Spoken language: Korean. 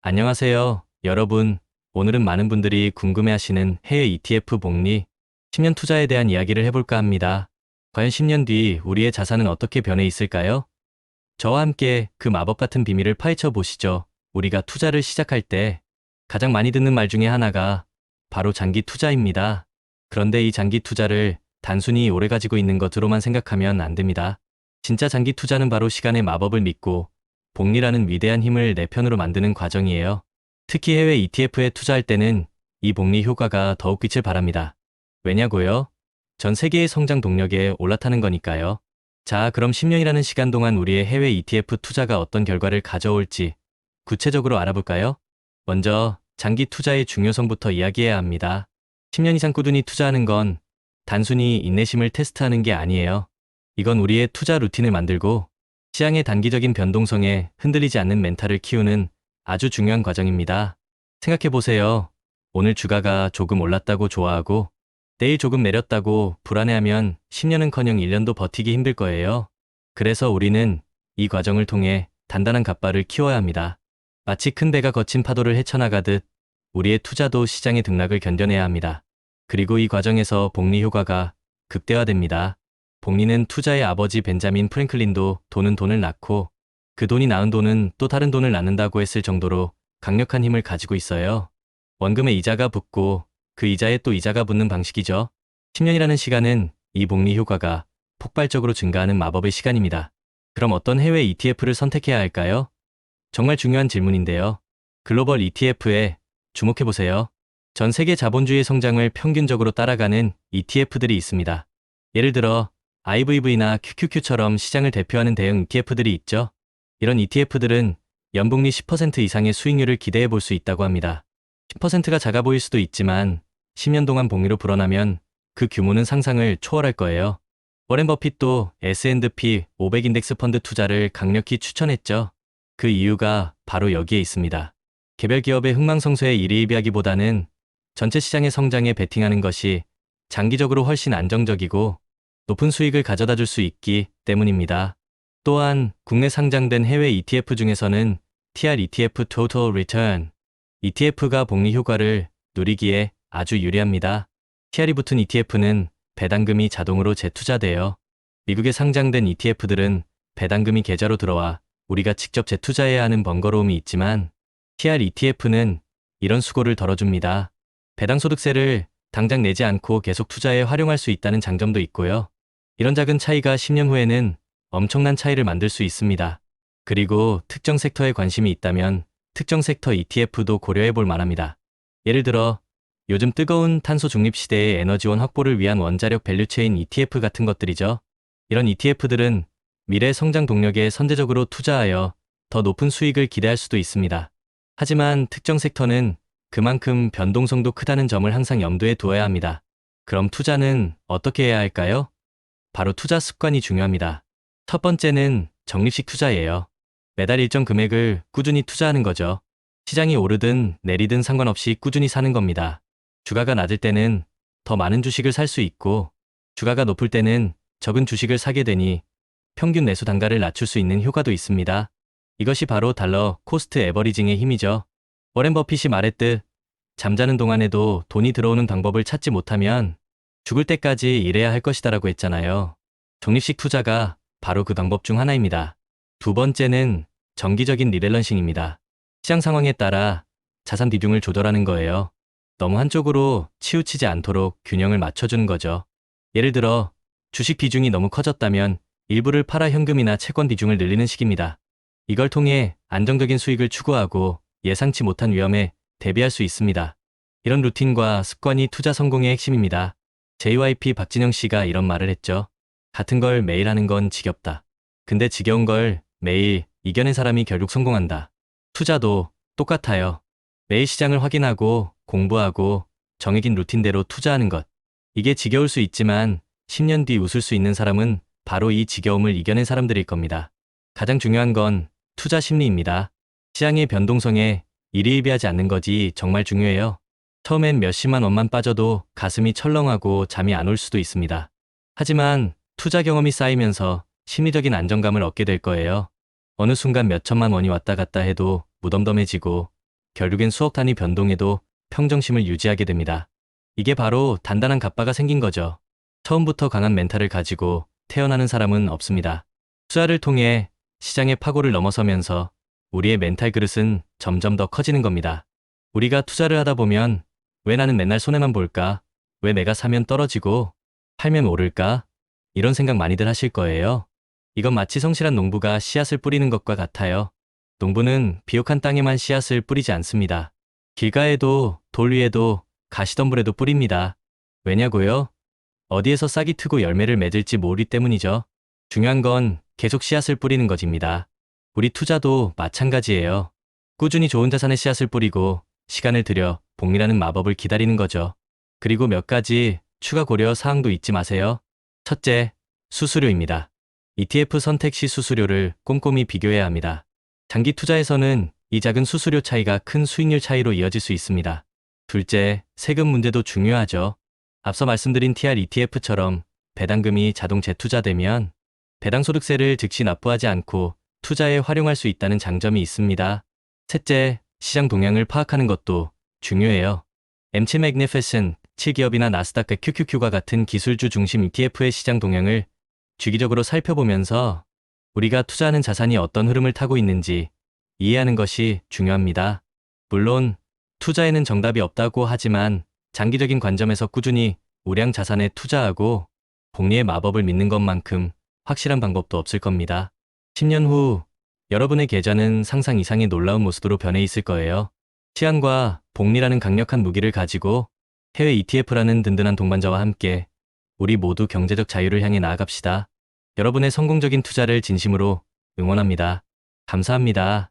안녕하세요, 여러분. 오늘은 많은 분들이 궁금해하시는 해외 ETF 복리 10년 투자에 대한 이야기를 해볼까 합니다. 과연 10년 뒤 우리의 자산은 어떻게 변해 있을까요? 저와 함께 그 마법 같은 비밀을 파헤쳐 보시죠. 우리가 투자를 시작할 때 가장 많이 듣는 말 중에 하나가 바로 장기 투자입니다. 그런데 이 장기 투자를 단순히 오래 가지고 있는 것으로만 생각하면 안 됩니다. 진짜 장기 투자는 바로 시간의 마법을 믿고 복리라는 위대한 힘을 내 편으로 만드는 과정이에요. 특히 해외 ETF에 투자할 때는 이 복리 효과가 더욱 빛을 발합니다. 왜냐고요? 전 세계의 성장 동력에 올라타는 거니까요. 자, 그럼 10년이라는 시간 동안 우리의 해외 ETF 투자가 어떤 결과를 가져올지 구체적으로 알아볼까요? 먼저 장기 투자의 중요성부터 이야기해야 합니다. 10년 이상 꾸준히 투자하는 건 단순히 인내심을 테스트하는 게 아니에요. 이건 우리의 투자 루틴을 만들고 시장의 단기적인 변동성에 흔들리지 않는 멘탈을 키우는 아주 중요한 과정입니다. 생각해보세요. 오늘 주가가 조금 올랐다고 좋아하고 내일 조금 내렸다고 불안해하면 10년은커녕 1년도 버티기 힘들 거예요. 그래서 우리는 이 과정을 통해 단단한 갓바를 키워야 합니다. 마치 큰 배가 거친 파도를 헤쳐나가듯 우리의 투자도 시장의 등락을 견뎌내야 합니다. 그리고 이 과정에서 복리 효과가 극대화됩니다. 복리는 투자의 아버지 벤자민 프랭클린도 돈은 돈을 낳고 그 돈이 낳은 돈은 또 다른 돈을 낳는다고 했을 정도로 강력한 힘을 가지고 있어요. 원금에 이자가 붙고 그 이자에 또 이자가 붙는 방식이죠. 10년이라는 시간은 이 복리 효과가 폭발적으로 증가하는 마법의 시간입니다. 그럼 어떤 해외 ETF를 선택해야 할까요? 정말 중요한 질문인데요. 글로벌 ETF에 주목해보세요. 전 세계 자본주의 성장을 평균적으로 따라가는 ETF들이 있습니다. 예를 들어 IVV나 QQQ처럼 시장을 대표하는 대형 ETF들이 있죠. 이런 ETF들은 연복리 10% 이상의 수익률을 기대해 볼 수 있다고 합니다. 10%가 작아 보일 수도 있지만 10년 동안 복리로 불어나면 그 규모는 상상을 초월할 거예요. 워렌 버핏도 S&P 500 인덱스 펀드 투자를 강력히 추천했죠. 그 이유가 바로 여기에 있습니다. 개별 기업의 흥망성쇠에 일희일비하기보다는 전체 시장의 성장에 베팅하는 것이 장기적으로 훨씬 안정적이고 높은 수익을 가져다 줄 수 있기 때문입니다. 또한 국내 상장된 해외 ETF 중에서는 TR ETF Total Return ETF가 복리 효과를 누리기에 아주 유리합니다. TR이 붙은 ETF는 배당금이 자동으로 재투자돼요. 미국에 상장된 ETF들은 배당금이 계좌로 들어와 우리가 직접 재투자해야 하는 번거로움이 있지만 TR ETF는 이런 수고를 덜어줍니다. 배당소득세를 당장 내지 않고 계속 투자에 활용할 수 있다는 장점도 있고요. 이런 작은 차이가 10년 후에는 엄청난 차이를 만들 수 있습니다. 그리고 특정 섹터에 관심이 있다면 특정 섹터 ETF도 고려해 볼 만합니다. 예를 들어 요즘 뜨거운 탄소 중립 시대의 에너지원 확보를 위한 원자력 밸류체인 ETF 같은 것들이죠. 이런 ETF들은 미래 성장 동력에 선제적으로 투자하여 더 높은 수익을 기대할 수도 있습니다. 하지만 특정 섹터는 그만큼 변동성도 크다는 점을 항상 염두에 두어야 합니다. 그럼 투자는 어떻게 해야 할까요? 바로 투자 습관이 중요합니다. 첫 번째는 적립식 투자예요. 매달 일정 금액을 꾸준히 투자하는 거죠. 시장이 오르든 내리든 상관없이 꾸준히 사는 겁니다. 주가가 낮을 때는 더 많은 주식을 살 수 있고 주가가 높을 때는 적은 주식을 사게 되니 평균 매수 단가를 낮출 수 있는 효과도 있습니다. 이것이 바로 달러 코스트 에버리징의 힘이죠. 워렌 버핏이 말했듯 잠자는 동안에도 돈이 들어오는 방법을 찾지 못하면 죽을 때까지 일해야 할 것이다라고 했잖아요. 적립식 투자가 바로 그 방법 중 하나입니다. 두 번째는 정기적인 리밸런싱입니다. 시장 상황에 따라 자산 비중을 조절하는 거예요. 너무 한쪽으로 치우치지 않도록 균형을 맞춰주는 거죠. 예를 들어 주식 비중이 너무 커졌다면 일부를 팔아 현금이나 채권 비중을 늘리는 식입니다. 이걸 통해 안정적인 수익을 추구하고 예상치 못한 위험에 대비할 수 있습니다. 이런 루틴과 습관이 투자 성공의 핵심입니다. JYP 박진영 씨가 이런 말을 했죠. 같은 걸 매일 하는 건 지겹다. 근데 지겨운 걸 매일 이겨낸 사람이 결국 성공한다. 투자도 똑같아요. 매일 시장을 확인하고 공부하고 정해진 루틴대로 투자하는 것. 이게 지겨울 수 있지만 10년 뒤 웃을 수 있는 사람은 바로 이 지겨움을 이겨낸 사람들일 겁니다. 가장 중요한 건 투자 심리입니다. 시장의 변동성에 일희일비하지 않는 것이 정말 중요해요. 처음엔 몇십만 원만 빠져도 가슴이 철렁하고 잠이 안 올 수도 있습니다. 하지만 투자 경험이 쌓이면서 심리적인 안정감을 얻게 될 거예요. 어느 순간 몇 천만 원이 왔다 갔다 해도 무덤덤해지고 결국엔 수억 단위 변동에도 평정심을 유지하게 됩니다. 이게 바로 단단한 갑바가 생긴 거죠. 처음부터 강한 멘탈을 가지고 태어나는 사람은 없습니다. 투자를 통해 시장의 파고를 넘어서면서 우리의 멘탈 그릇은 점점 더 커지는 겁니다. 우리가 투자를 하다 보면 왜 나는 맨날 손해만 볼까? 왜 내가 사면 떨어지고 팔면 오를까? 이런 생각 많이들 하실 거예요. 이건 마치 성실한 농부가 씨앗을 뿌리는 것과 같아요. 농부는 비옥한 땅에만 씨앗을 뿌리지 않습니다. 길가에도 돌 위에도 가시덤불에도 뿌립니다. 왜냐고요? 어디에서 싹이 트고 열매를 맺을지 모르기 때문이죠. 중요한 건 계속 씨앗을 뿌리는 것입니다. 우리 투자도 마찬가지예요. 꾸준히 좋은 자산의 씨앗을 뿌리고 시간을 들여 복리라는 마법을 기다리는 거죠. 그리고 몇 가지 추가 고려 사항도 잊지 마세요. 첫째, 수수료입니다. ETF 선택 시 수수료를 꼼꼼히 비교해야 합니다. 장기 투자에서는 이 작은 수수료 차이가 큰 수익률 차이로 이어질 수 있습니다. 둘째, 세금 문제도 중요하죠. 앞서 말씀드린 TR ETF처럼 배당금이 자동 재투자되면 배당소득세를 즉시 납부하지 않고 투자에 활용할 수 있다는 장점이 있습니다. 셋째, 시장 동향을 파악하는 것도 중요해요. M7 Magnificent 7기업이나 나스닥 QQQ과 같은 기술주 중심 ETF의 시장 동향을 주기적으로 살펴보면서 우리가 투자하는 자산이 어떤 흐름을 타고 있는지 이해하는 것이 중요합니다. 물론 투자에는 정답이 없다고 하지만 장기적인 관점에서 꾸준히 우량 자산에 투자하고 복리의 마법을 믿는 것만큼 확실한 방법도 없을 겁니다. 10년 후 여러분의 계좌는 상상 이상의 놀라운 모습으로 변해 있을 거예요. 시안과 복리라는 강력한 무기를 가지고 해외 ETF라는 든든한 동반자와 함께 우리 모두 경제적 자유를 향해 나아갑시다. 여러분의 성공적인 투자를 진심으로 응원합니다. 감사합니다.